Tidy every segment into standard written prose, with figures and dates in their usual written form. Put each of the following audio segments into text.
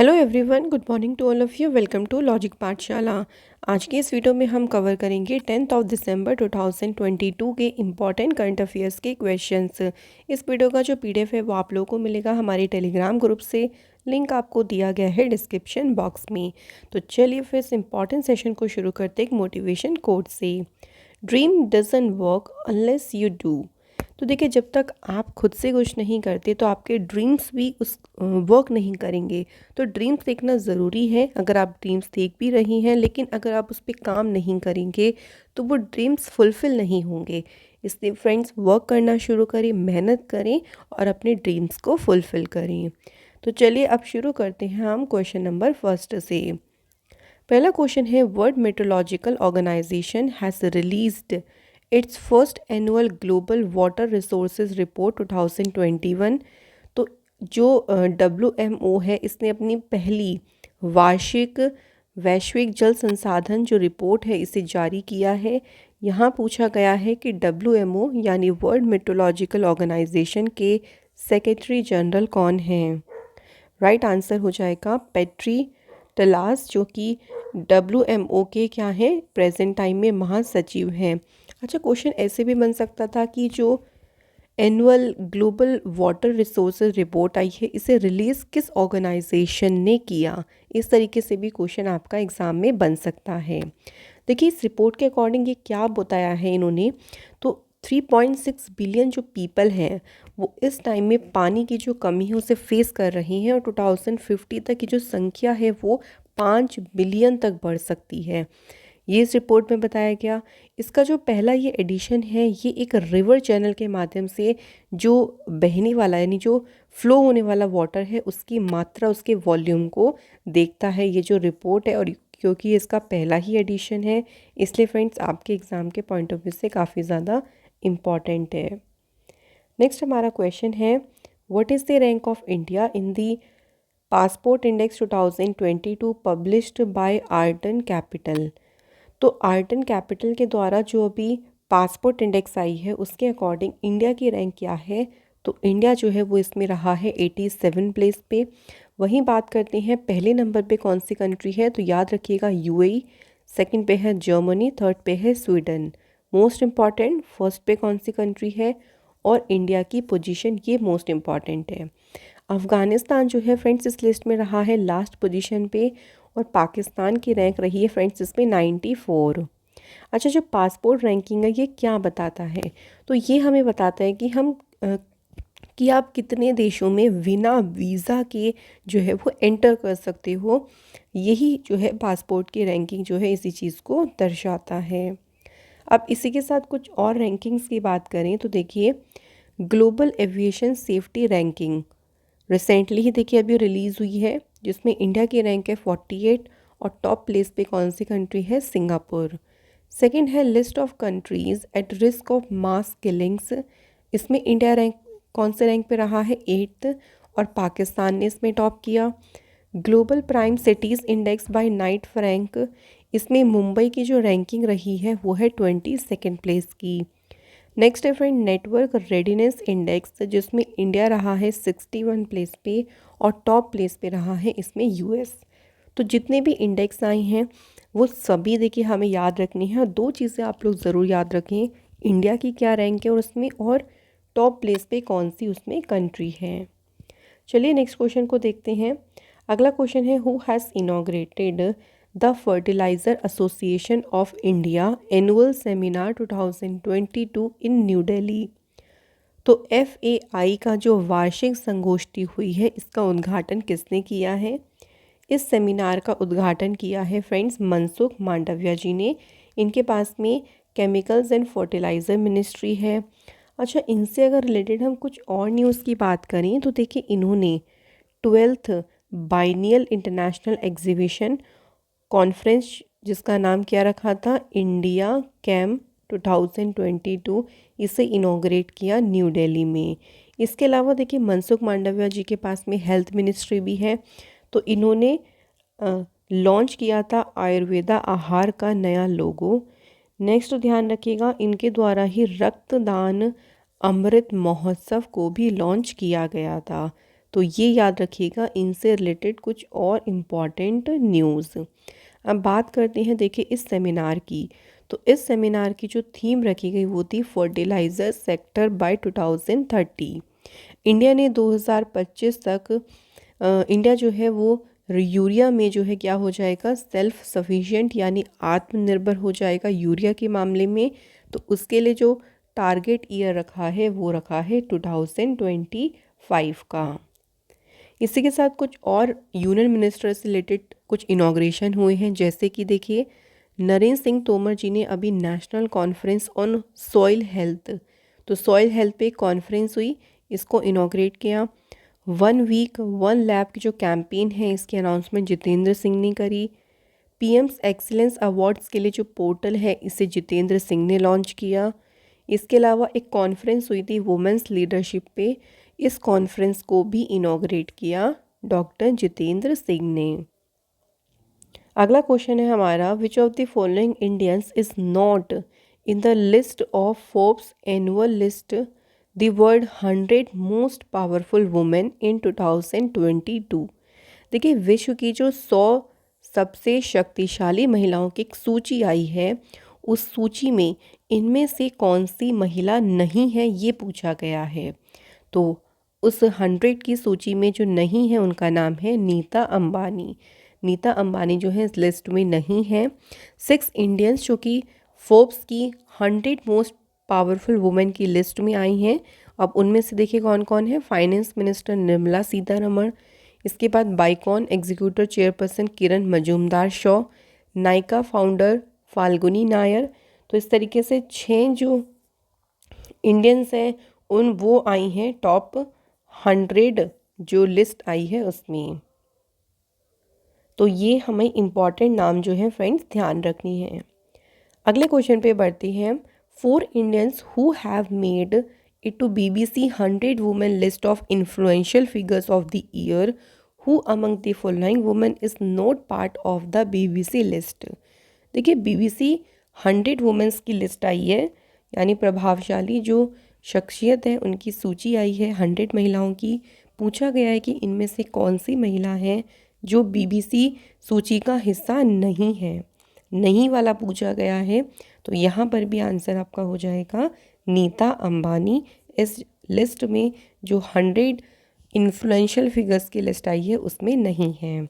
Hello everyone, good morning to all of you. Welcome to logic Pathshala. आज के इस video में हम कवर करेंगे 10 दिसंबर 2022 के इम्पॉर्टेंट करंट अफेयर्स के क्वेश्चंस। इस वीडियो का जो पीडीएफ है वो आप लोगों को मिलेगा हमारे टेलीग्राम ग्रुप से। लिंक आपको दिया गया है डिस्क्रिप्शन बॉक्स में। तो चलिए फिर इस इम्पॉर्टेंट सेशन को शुरू करते एक मोटिवेशन कोट से। Dream doesn't work unless you do. तो देखिए, जब तक आप खुद से कुछ नहीं करते तो आपके ड्रीम्स भी उस वर्क नहीं करेंगे। तो ड्रीम्स देखना ज़रूरी है। अगर आप ड्रीम्स देख भी रही हैं लेकिन अगर आप उस पर काम नहीं करेंगे तो वो ड्रीम्स फुलफ़िल नहीं होंगे। इसलिए फ्रेंड्स, वर्क करना शुरू करें, मेहनत करें और अपने ड्रीम्स को फुलफ़िल करें। तो चलिए अब शुरू करते हैं हम क्वेश्चन नंबर फर्स्ट से। पहला क्वेश्चन है, World Meteorological Organization has released its first annual global water resources report 2021। तो जो WMO है, इसने अपनी पहली वार्षिक वैश्विक जल संसाधन जो रिपोर्ट है इसे जारी किया है। यहाँ पूछा गया है कि WMO यानी वर्ल्ड मेट्रोलॉजिकल ऑर्गेनाइजेशन के सेक्रेटरी जनरल कौन हैं। राइट आंसर हो जाएगा पेट्री टलास, जो कि WMO के क्या हैं, प्रेजेंट टाइम में महासचिव हैं। अच्छा, क्वेश्चन ऐसे भी बन सकता था कि जो annual global water resources report आई है इसे रिलीज़ किस ऑर्गेनाइजेशन ने किया। इस तरीके से भी क्वेश्चन आपका एग्ज़ाम में बन सकता है। देखिए, इस रिपोर्ट के अकॉर्डिंग ये क्या बताया है इन्होंने, तो 3.6 बिलियन जो पीपल हैं वो इस टाइम में पानी की जो कमी है उसे फेस कर रही हैं और 2050 तक की जो संख्या है वो 5 बिलियन तक बढ़ सकती है। ये इस रिपोर्ट में बताया गया। इसका जो पहला ये एडिशन है ये एक रिवर चैनल के माध्यम से जो बहने वाला यानी जो फ्लो होने वाला वाटर है उसकी मात्रा, उसके वॉल्यूम को देखता है ये जो रिपोर्ट है। और क्योंकि इसका पहला ही एडिशन है इसलिए फ्रेंड्स आपके एग्ज़ाम के पॉइंट ऑफ व्यू से काफ़ी ज़्यादा इम्पॉर्टेंट है। नेक्स्ट हमारा क्वेश्चन है, what is the rank of India in the passport index 2022 published by Arton Capital. तो आर्टन कैपिटल के द्वारा जो अभी पासपोर्ट इंडेक्स आई है उसके अकॉर्डिंग इंडिया की रैंक क्या है। तो इंडिया जो है वो इसमें रहा है 87 प्लेस पे। वहीं बात करते हैं पहले नंबर पे कौन सी कंट्री है, तो याद रखिएगा UAE, सेकंड पे है जर्मनी, थर्ड पे है स्वीडन। मोस्ट इम्पॉर्टेंट, फर्स्ट पे कौन सी कंट्री है और इंडिया की पोजीशन, ये मोस्ट इम्पॉर्टेंट है। अफ़गानिस्तान जो है फ्रेंड्स इस लिस्ट में रहा है लास्ट पोजीशन पे और पाकिस्तान की रैंक रही है फ्रेंड्स इसमें 94। अच्छा, जो पासपोर्ट रैंकिंग है ये क्या बताता है, तो ये हमें बताता है कि कि आप कितने देशों में बिना वीज़ा के जो है वो एंटर कर सकते हो। यही जो है पासपोर्ट की रैंकिंग जो है इसी चीज़ को दर्शाता है। अब इसी के साथ कुछ और रैंकिंग्स की बात करें तो देखिए, global aviation safety ranking recently ही देखिए अभी रिलीज़ हुई है जिसमें इंडिया की रैंक है 48 और टॉप प्लेस पे कौन सी कंट्री है, सिंगापुर। सेकंड है list of countries at risk of mass killings. इसमें इंडिया रैंक कौन से रैंक पे रहा है, 8th, और पाकिस्तान ने इसमें टॉप किया। Global prime cities index bye Knight Frank, इसमें मुंबई की जो रैंकिंग रही है वो है 22nd प्लेस की। नेक्स्ट है फ्रेंड नेटवर्क रेडीनेस इंडेक्स, जिसमें इंडिया रहा है 61 प्लेस पे और टॉप प्लेस पे रहा है इसमें US। तो जितने भी इंडेक्स आए हैं वो सभी देखिए हमें याद रखनी है और दो चीज़ें आप लोग ज़रूर याद रखें, इंडिया की क्या रैंक है और उसमें, और टॉप प्लेस पे कौन सी उसमें कंट्री है। चलिए नेक्स्ट क्वेश्चन को देखते हैं। अगला क्वेश्चन है, who has inaugurated the fertiliser association of India annual seminar 2022 in new Delhi. तो FAI का जो वार्षिक संगोष्ठी हुई है इसका उद्घाटन किसने किया है। इस सेमिनार का उद्घाटन किया है फ्रेंड्स मनसुख मांडविया जी ने। इनके पास में केमिकल्स एंड फर्टिलाइज़र मिनिस्ट्री है। अच्छा, इनसे अगर रिलेटेड हम कुछ और न्यूज़ की बात करें तो देखिए, इन्होंने 12th biennial international exhibition conference, जिसका नाम क्या रखा था, इंडिया कैम 2022, इसे इनॉग्रेट किया न्यू दिल्ली में। इसके अलावा देखिए मनसुख मांडविया जी के पास में हेल्थ मिनिस्ट्री भी है। तो इन्होंने लॉन्च किया था आयुर्वेदा आहार का नया लोगो। नेक्स्ट ध्यान रखिएगा, इनके द्वारा ही रक्तदान अमृत महोत्सव को भी लॉन्च किया गया था। तो ये याद रखिएगा, इनसे रिलेटेड कुछ और इम्पॉर्टेंट न्यूज़। अब बात करते हैं देखिए इस सेमिनार की। तो इस सेमिनार की जो थीम रखी गई वो थी फर्टिलाइज़र सेक्टर बाय 2030। इंडिया ने 2025 तक इंडिया जो है वो यूरिया में जो है क्या हो जाएगा, सेल्फ सफिशिएंट यानी आत्मनिर्भर हो जाएगा यूरिया के मामले में। तो उसके लिए जो टारगेट ईयर रखा है वो रखा है 2025 का। इसी के साथ कुछ और यूनियन मिनिस्टर से रिलेटेड कुछ इनॉग्रेशन हुए हैं, जैसे कि देखिए नरेंद्र सिंह तोमर जी ने अभी national conference on soil health, तो सॉइल हेल्थ पे कॉन्फ्रेंस हुई, इसको इनॉग्रेट किया। 1 वीक 1 लैब की जो कैंपेन है इसकी अनाउंसमेंट जितेंद्र सिंह ने करी। पीएम्स एक्सीलेंस अवार्ड्स के लिए जो पोर्टल है इसे जितेंद्र सिंह ने लॉन्च किया। इसके अलावा एक कॉन्फ्रेंस हुई थी वुमेंस लीडरशिप पे, इस कॉन्फ्रेंस को भी इनॉग्रेट किया डॉक्टर जितेंद्र सिंह ने। अगला क्वेश्चन है हमारा, विच of the following Indians is not in the list of Forbes annual list the world 100 most powerful women in 2022। देखिए विश्व की जो 100 सबसे शक्तिशाली महिलाओं की एक सूची आई है, उस सूची में इनमें से कौन सी महिला नहीं है ये पूछा गया है। तो उस 100 की सूची में जो नहीं है उनका नाम है नीता अंबानी। नीता अंबानी जो है इस लिस्ट में नहीं है। 6 इंडियंस जो कि फोर्ब्स की 100 मोस्ट पावरफुल वुमेन की लिस्ट में आई हैं। अब उनमें से देखिए कौन कौन है। फाइनेंस मिनिस्टर निर्मला सीतारमण, इसके बाद बाइकॉन एग्जीक्यूटिव चेयरपर्सन किरण मजूमदार शॉ, नायका फाउंडर फाल्गुनी नायर। तो इस तरीके से 6 जो इंडियंस हैं उन वो आई हैं टॉप 100 जो लिस्ट आई है उसमें। तो ये हमें इम्पॉर्टेंट नाम जो है फ्रेंड्स ध्यान रखनी है। अगले क्वेश्चन पे बढ़ती हैं। 4 Indians who have made it to BBC 100 women list of influential figures of the year, who among the following women is not part of the BBC list. देखिए BBC 100 वुमेन्स की list आई है, यानी प्रभावशाली जो शख्सियत है उनकी सूची आई है 100 महिलाओं की। पूछा गया है कि इनमें से कौन सी महिला है जो BBC सूची का हिस्सा नहीं है, नहीं वाला पूछा गया है। तो यहाँ पर भी आंसर आपका हो जाएगा नीता अंबानी। इस लिस्ट में जो 100 इन्फ्लुएंशियल फिगर्स की लिस्ट आई है उसमें नहीं है।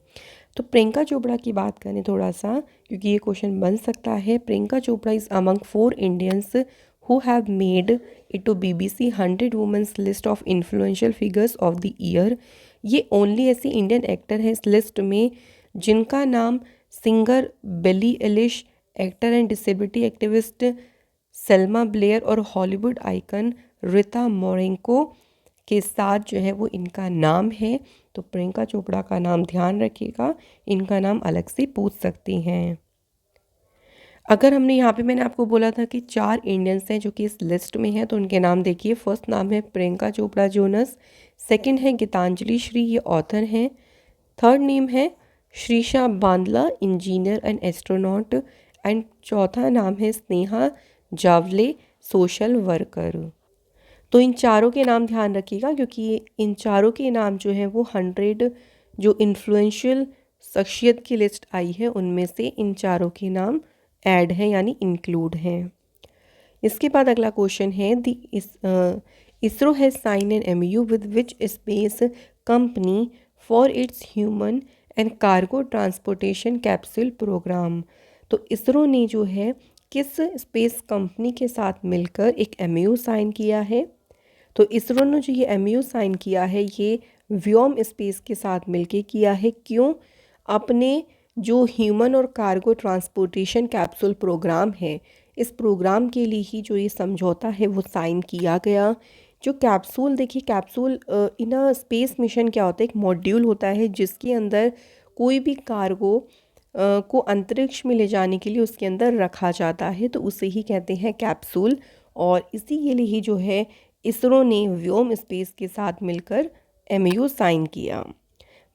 तो प्रियंका चोपड़ा की बात करें थोड़ा सा, क्योंकि ये क्वेश्चन बन सकता है। Priyanka Chopra is among 4 Indians who have made it to BBC 100 women's list of influential figures of the year. ये ओनली ऐसी इंडियन एक्टर है इस लिस्ट में जिनका नाम singer Billie Eilish, actor and disability activist Selma Blair और हॉलीवुड आइकन रिता मोरेंको के साथ जो है वो इनका नाम है। तो प्रियंका चोपड़ा का नाम ध्यान रखिएगा, इनका नाम अलग से पूछ सकती हैं। अगर हमने यहाँ पे मैंने आपको बोला था कि 4 इंडियंस हैं जो कि इस लिस्ट में हैं, तो उनके नाम देखिए। फर्स्ट नाम है प्रियंका चोपड़ा जोनस, सेकंड है गीतांजलि श्री, ये ऑथर हैं। थर्ड नेम है Sirisha Bandla, engineer and astronaut. And चौथा नाम है स्नेहा जावले, सोशल वर्कर। तो इन चारों के नाम ध्यान रखिएगा, क्योंकि इन चारों के नाम जो है वो 100 जो इन्फ्लुएंशियल शख्सियत की लिस्ट आई है उनमें से इन चारों के नाम ऐड हैं यानी इंक्लूड हैं। इसके बाद अगला क्वेश्चन है, ISRO has sign an MOU with which space company for its human and cargo transportation capsule programme. तो इसरो ने जो है किस स्पेस कंपनी के साथ मिलकर एक MOU साइन किया है। तो इसरो ने जो ये MOU साइन किया है ये व्योम स्पेस के साथ मिलके किया है। क्यों? अपने जो ह्यूमन और कार्गो ट्रांसपोर्टेशन कैप्सूल प्रोग्राम है, इस प्रोग्राम के लिए ही जो ये समझौता है वो साइन किया गया। जो कैप्सूल देखिए, capsule in a space mission क्या होता है, एक मॉड्यूल होता है जिसके अंदर कोई भी कार्गो को अंतरिक्ष में ले जाने के लिए उसके अंदर रखा जाता है, तो उसे ही कहते हैं कैप्सूल। और इसी के लिए ही जो है इसरो ने व्योम स्पेस के साथ मिलकर MOU साइन किया।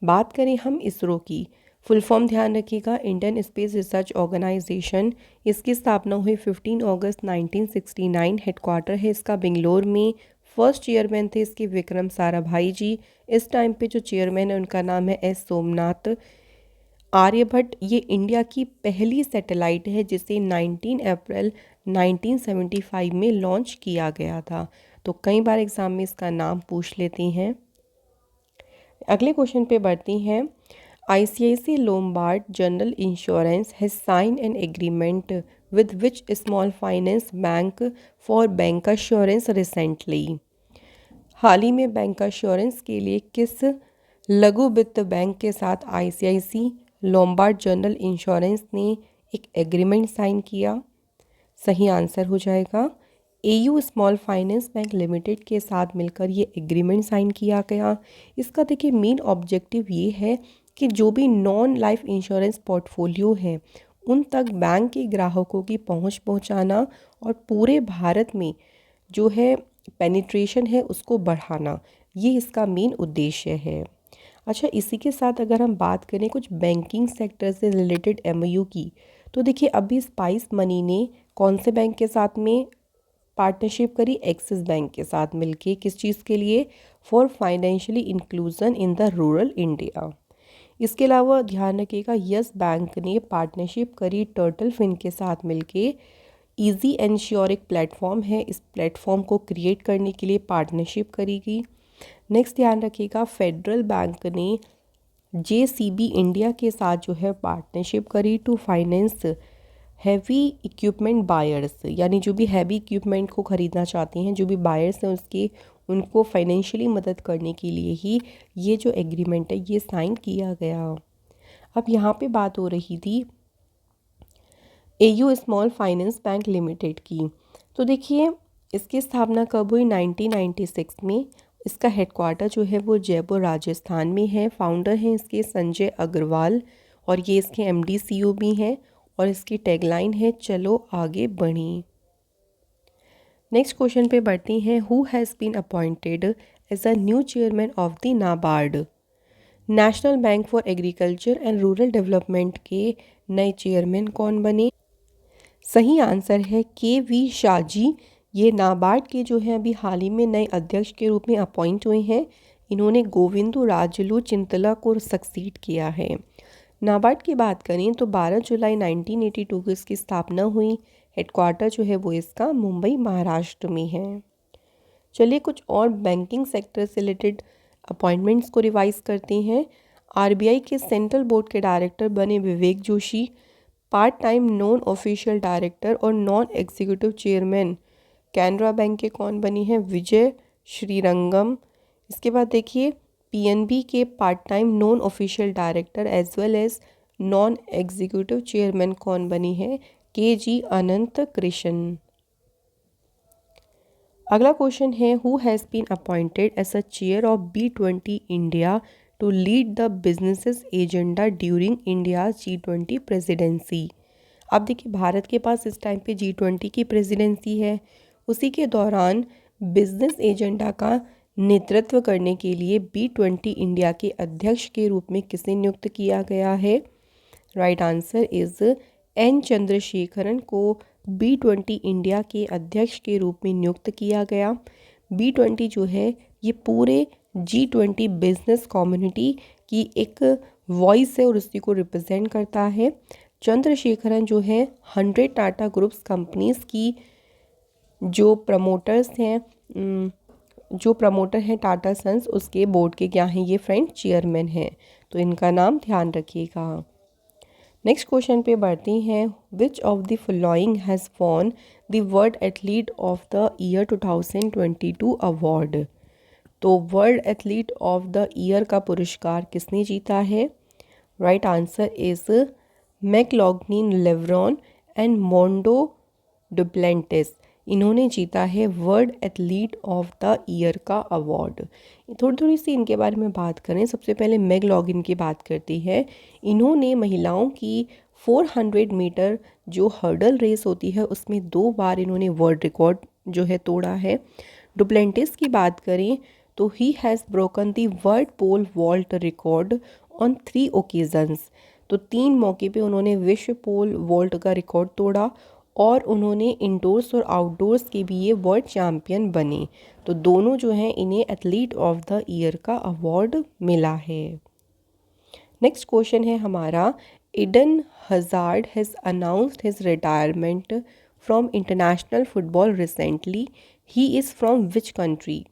बात करें हम इसरो की, फुल फॉर्म ध्यान रखिएगा, इंडियन स्पेस रिसर्च ऑर्गेनाइजेशन। इसकी स्थापना हुई 15 अगस्त 1969, हेडक्वार्टर है इसका बेंगलोर में। फर्स्ट चेयरमैन थे इसके विक्रम साराभाई जी। इस टाइम पे जो चेयरमैन है उनका नाम है एस सोमनाथ। आर्यभट्ट ये इंडिया की पहली सैटेलाइट है जिसे 19 अप्रैल 1975 में लॉन्च किया गया था। तो कई बार एग्जाम में इसका नाम पूछ लेती हैं। अगले क्वेश्चन पे बढ़ती हैं। ICICI Lombard general insurance has sign an agreement with which small finance bank for bank assurance recently. हाल ही में बैंक अश्योरेंस के लिए किस लघु वित्त बैंक के साथ ICICI लोम्बार्ड जनरल इंश्योरेंस ने एक एग्रीमेंट साइन किया? सही आंसर हो जाएगा AU small finance bank limited के साथ मिलकर ये एग्रीमेंट साइन किया गया। इसका देखिए मेन ऑब्जेक्टिव ये है कि जो भी नॉन लाइफ इंश्योरेंस पोर्टफोलियो है उन तक बैंक के ग्राहकों की पहुंच पहुंचाना और पूरे भारत में जो है पेनिट्रेशन है उसको बढ़ाना, ये इसका मेन उद्देश्य है। अच्छा, इसी के साथ अगर हम बात करें कुछ बैंकिंग सेक्टर से रिलेटेड MOU की, तो देखिए अभी स्पाइस मनी ने कौन से बैंक के साथ में पार्टनरशिप करी? एक्सिस बैंक के साथ मिलके। किस चीज़ के लिए? For financially inclusion in the rural India. इसके अलावा ध्यान रखिएगा यस बैंक ने पार्टनरशिप करी टर्टल फिन के साथ मिलके। इजी एंश्योर एक प्लेटफॉर्म है, इस प्लेटफॉर्म को क्रिएट करने के लिए पार्टनरशिप करेगी। नेक्स्ट ध्यान रखिएगा फेडरल बैंक ने JCB इंडिया के साथ जो है पार्टनरशिप करी to finance heavy equipment buyers, यानी जो भी हैवी इक्विपमेंट को ख़रीदना चाहते हैं, जो भी बायर्स हैं उसके उनको फाइनेंशियली मदद करने के लिए ही ये जो एग्रीमेंट है ये साइन किया गया। अब यहाँ पे बात हो रही थी AU small finance bank limited की। तो देखिए इसकी स्थापना कब हुई? 1996 में। इसका हेडक्वार्टर जो है वो जयपुर राजस्थान में है। फाउंडर हैं इसके संजय अग्रवाल और ये इसके MD CEO भी हैं और इसकी टैगलाइन है चलो आगे बढ़ें। नेक्स्ट क्वेश्चन पे बढ़ती हैं। Who has been appointed as a new chairman of the NABARD? National Bank for Agriculture and Rural Development के नए चेयरमैन कौन बने? सही आंसर है KV शाह जी। ये नाबार्ड के जो हैं अभी हाल ही में नए अध्यक्ष के रूप में अपॉइंट हुए हैं। इन्होंने गोविंदू राजलू चिंतला को सक्सीड किया है। नाबार्ड की बात करें तो 12 जुलाई 1982 को इसकी स्थापना हुई। हेडक्वार्टर जो है वो इसका मुंबई महाराष्ट्र में है। चलिए कुछ और बैंकिंग सेक्टर से रिलेटेड अपॉइंटमेंट्स को रिवाइज करते हैं। RBI के सेंट्रल बोर्ड के डायरेक्टर बने Vivek Joshi. Part time non official director और non executive chairman Canara bank के कौन बनी है? विजय श्रीरंगम। इसके बाद देखिए PNB के part time non official director as well as non executive chairman कौन बनी है? KG अनंत कृष्ण। अगला क्वेश्चन है who has been appointed as a chair of B20 India to lead the businesses agenda during India G20 presidency. अब देखिए भारत के पास इस time पे G20 की प्रेसिडेंसी है, उसी के दौरान बिजनेस एजेंडा का नेतृत्व करने के लिए B20 इंडिया के अध्यक्ष के रूप में किसे नियुक्त किया गया है? Right answer is N Chandrasekaran को B20 इंडिया के अध्यक्ष के रूप में नियुक्त किया गया। B20 जो है ये पूरे G20 बिजनेस कम्युनिटी की एक वॉइस है और उसी को रिप्रेजेंट करता है। चंद्रशेखरन जो है 100 टाटा ग्रुप्स कंपनीज की जो प्रमोटर हैं टाटा सन्स, उसके बोर्ड के क्या हैं ये फ्रेंड? चेयरमैन हैं। तो इनका नाम ध्यान रखिएगा। नेक्स्ट क्वेश्चन पे बढ़ती हैं। Which of the following has won the world athlete of the year 2022 award? तो world athlete of the year का पुरस्कार किसने जीता है? Right answer is McLaughlin Levrone and Mondo Duplantis. इन्होंने जीता है world athlete of the year का अवार्ड। थोड़ी सी इनके बारे में बात करें। सबसे पहले मैकलॉग्लिन की बात करती है। इन्होंने महिलाओं की 400 मीटर जो हर्डल रेस होती है उसमें 2 बार इन्होंने वर्ल्ड रिकॉर्ड जो है तोड़ा है। डुप्लेंटिस की बात करें तो he has broken the world pole vault record on 3 occasions. तो 3 मौके पे उन्होंने विश्व पोल वॉल्ट का रिकॉर्ड तोड़ा और उन्होंने इंडोर्स और आउटडोर्स के भी ये वर्ल्ड चैम्पियन बने। तो दोनों जो हैं इन्हें एथलीट ऑफ द ईयर का अवार्ड मिला है। नेक्स्ट क्वेश्चन है हमारा, Eden Hazard has announced his retirement from international football recently, he is from which country.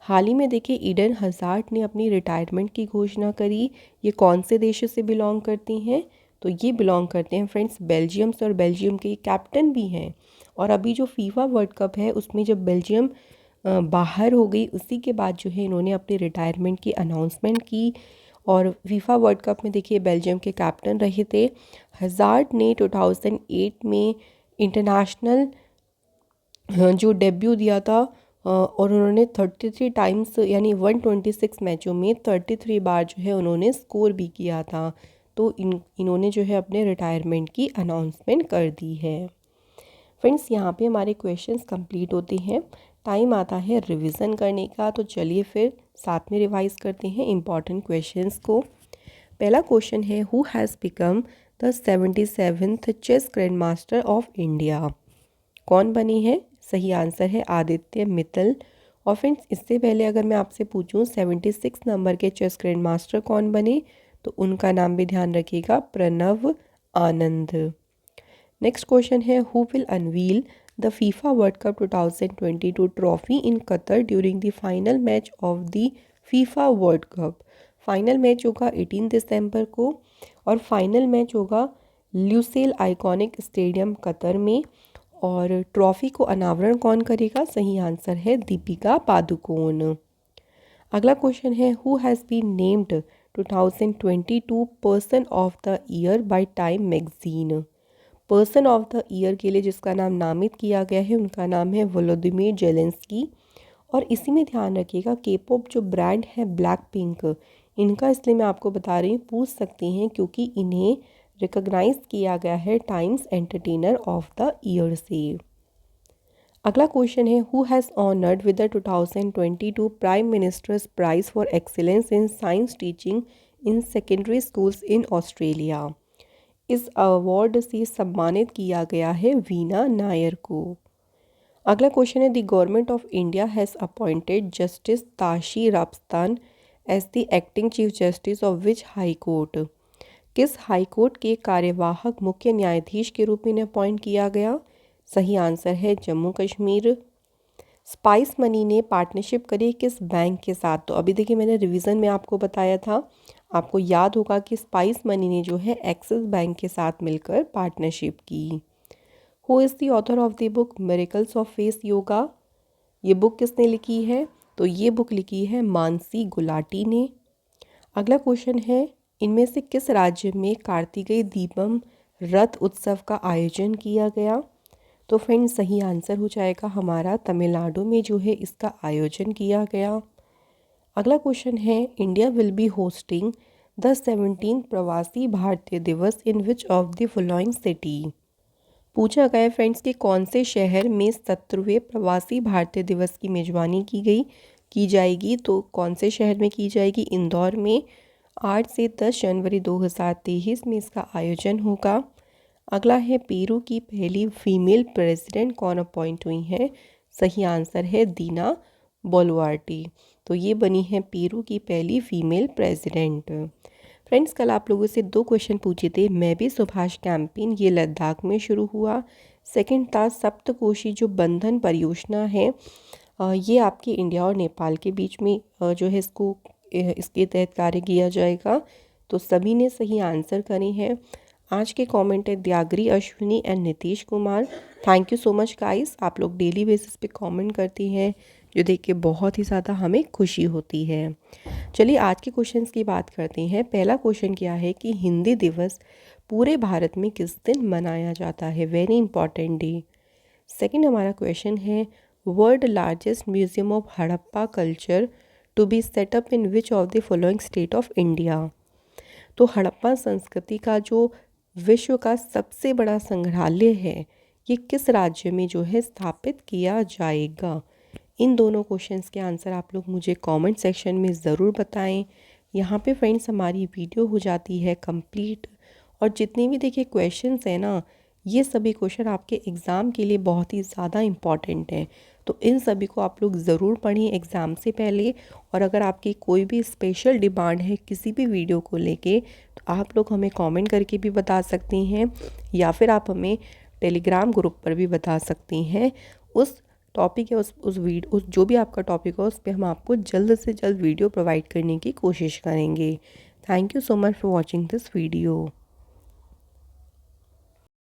हाल ही में देखिए ईडन हजार्ड ने अपनी रिटायरमेंट की घोषणा करी। ये कौन से देशों से बिलोंग करती हैं? तो ये बिलोंग करते हैं फ्रेंड्स बेल्जियम से, और बेल्जियम के कैप्टन भी हैं। और अभी जो फीफा वर्ल्ड कप है उसमें जब बेल्जियम बाहर हो गई उसी के बाद जो है इन्होंने अपनी रिटायरमेंट की अनाउंसमेंट की। और फीफा वर्ल्ड कप में देखिए बेल्जियम के कैप्टन रहे थे। हजार्ड ने 2008 में इंटरनेशनल जो डेब्यू दिया था और उन्होंने 33 टाइम्स यानी 126 मैचों में 33 बार जो है उन्होंने स्कोर भी किया था। तो इन्होंने जो है अपने रिटायरमेंट की अनाउंसमेंट कर दी है। फ्रेंड्स यहाँ पे हमारे क्वेश्चंस कंप्लीट होते हैं। टाइम आता है रिवीजन करने का, तो चलिए फिर साथ में रिवाइज करते हैं इम्पॉर्टेंट क्वेश्चंस को। पहला क्वेश्चन है, who has become the 77th chess grandmaster of India. कौन बनी है? सही आंसर है आदित्य मित्तल। और फ्रेंड्स इससे पहले अगर मैं आपसे पूछूं 76 नंबर के चेस ग्रैंड मास्टर कौन बने, तो उनका नाम भी ध्यान रखिएगा, प्रणव आनंद। नेक्स्ट क्वेश्चन है, who will unveil the FIFA world cup 2022 trophy in Qatar during the final match of the FIFA world cup. Final match होगा 18 दिसंबर को और फाइनल मैच होगा ल्यूसेल आइकॉनिक स्टेडियम कतर में। और ट्रॉफी को अनावरण कौन करेगा? सही आंसर है दीपिका पादुकोण। अगला क्वेश्चन है, who has been named 2022 person of the year by Time magazine. Person of the year के लिए जिसका नाम नामित किया गया है उनका नाम है वोलोदिमीर जेलेंस्की। और इसी में ध्यान रखिएगा के पॉप जो ब्रांड है ब्लैक पिंक, इनका इसलिए मैं आपको बता रही हूँ, पूछ सकती हैं क्योंकि इन्हें रिकॉग्नाइज किया गया है Time's entertainer of the year से। अगला क्वेश्चन है, who has honoured with the 2022 prime minister's prize for excellence in science teaching in secondary schools in Australia. इस अवार्ड से सम्मानित किया गया है वीना नायर को। अगला क्वेश्चन है, the government of India has appointed justice Tashi Rabstan as the acting chief justice of which high court. किस हाई कोर्ट के कार्यवाहक मुख्य न्यायाधीश के रूप में इन्हें अपॉइंट किया गया? सही आंसर है जम्मू कश्मीर। स्पाइस मनी ने पार्टनरशिप करी किस बैंक के साथ? तो अभी देखिए मैंने रिवीजन में आपको बताया था, आपको याद होगा कि स्पाइस मनी ने जो है एक्सिस बैंक के साथ मिलकर पार्टनरशिप की। Who is the author of the book miracles of face yoga. ये बुक किसने लिखी है? तो ये बुक लिखी है मानसी गुलाटी ने। अगला क्वेश्चन है, इनमें से किस राज्य में कार्तिकेय दीपम रथ उत्सव का आयोजन किया गया? तो फ्रेंड्स सही आंसर हो जाएगा हमारा तमिलनाडु में जो है इसका आयोजन किया गया। अगला क्वेश्चन है, India will be hosting the 17th Pravasi Bharatiya Divas in which of the following city. पूछा गया फ्रेंड्स कि कौन से शहर में 17वें प्रवासी भारतीय दिवस की मेजबानी की जाएगी। तो कौन से शहर में की जाएगी? इंदौर में 8 से 10 जनवरी 2023 में इसका आयोजन होगा। अगला है, पेरू की पहली फीमेल प्रेसिडेंट कौन अपॉइंट हुई है? सही आंसर है दीना बोलवार्टी। तो ये बनी है पेरू की पहली फीमेल प्रेसिडेंट। फ्रेंड्स कल आप लोगों से 2 क्वेश्चन पूछे थे। मैं भी सुभाष कैंपेन ये लद्दाख में शुरू हुआ। सेकंड था सप्तकोशी जो बंधन परियोजना है ये आपके इंडिया और नेपाल के बीच में जो है इसके तहत कार्य किया जाएगा। तो सभी ने सही आंसर करे हैं। आज के कमेंट है Tyagri Ashwini and Nitish Kumar. Thank you so much guys, आप लोग डेली बेसिस पे कमेंट करती हैं जो देख के बहुत ही ज़्यादा हमें खुशी होती है। चलिए आज के क्वेश्चंस की बात करते हैं। पहला क्वेश्चन क्या है कि हिंदी दिवस पूरे भारत में किस दिन मनाया जाता है? Very important day. सेकंड हमारा क्वेश्चन है, world largest museum of Harappa culture to be set up in which of the following state of India. तो हड़प्पा संस्कृति का जो विश्व का सबसे बड़ा संग्रहालय है ये किस राज्य में जो है स्थापित किया जाएगा? इन दोनों क्वेश्चंस के आंसर आप लोग मुझे कमेंट सेक्शन में ज़रूर बताएं। यहाँ पे फ्रेंड्स हमारी वीडियो हो जाती है कंप्लीट। और जितने भी देखिए क्वेश्चंस हैं ना, ये सभी क्वेश्चन आपके एग्ज़ाम के लिए बहुत ही ज़्यादा इम्पॉर्टेंट हैं। तो इन सभी को आप लोग ज़रूर पढ़ें एग्ज़ाम से पहले। और अगर आपकी कोई भी स्पेशल डिमांड है किसी भी वीडियो को लेके तो आप लोग हमें कमेंट करके भी बता सकती हैं, या फिर आप हमें टेलीग्राम ग्रुप पर भी बता सकती हैं। उस टॉपिक या उस जो भी आपका टॉपिक हो उस पर हम आपको जल्द से जल्द वीडियो प्रोवाइड करने की कोशिश करेंगे। Thank you so much for watching this video.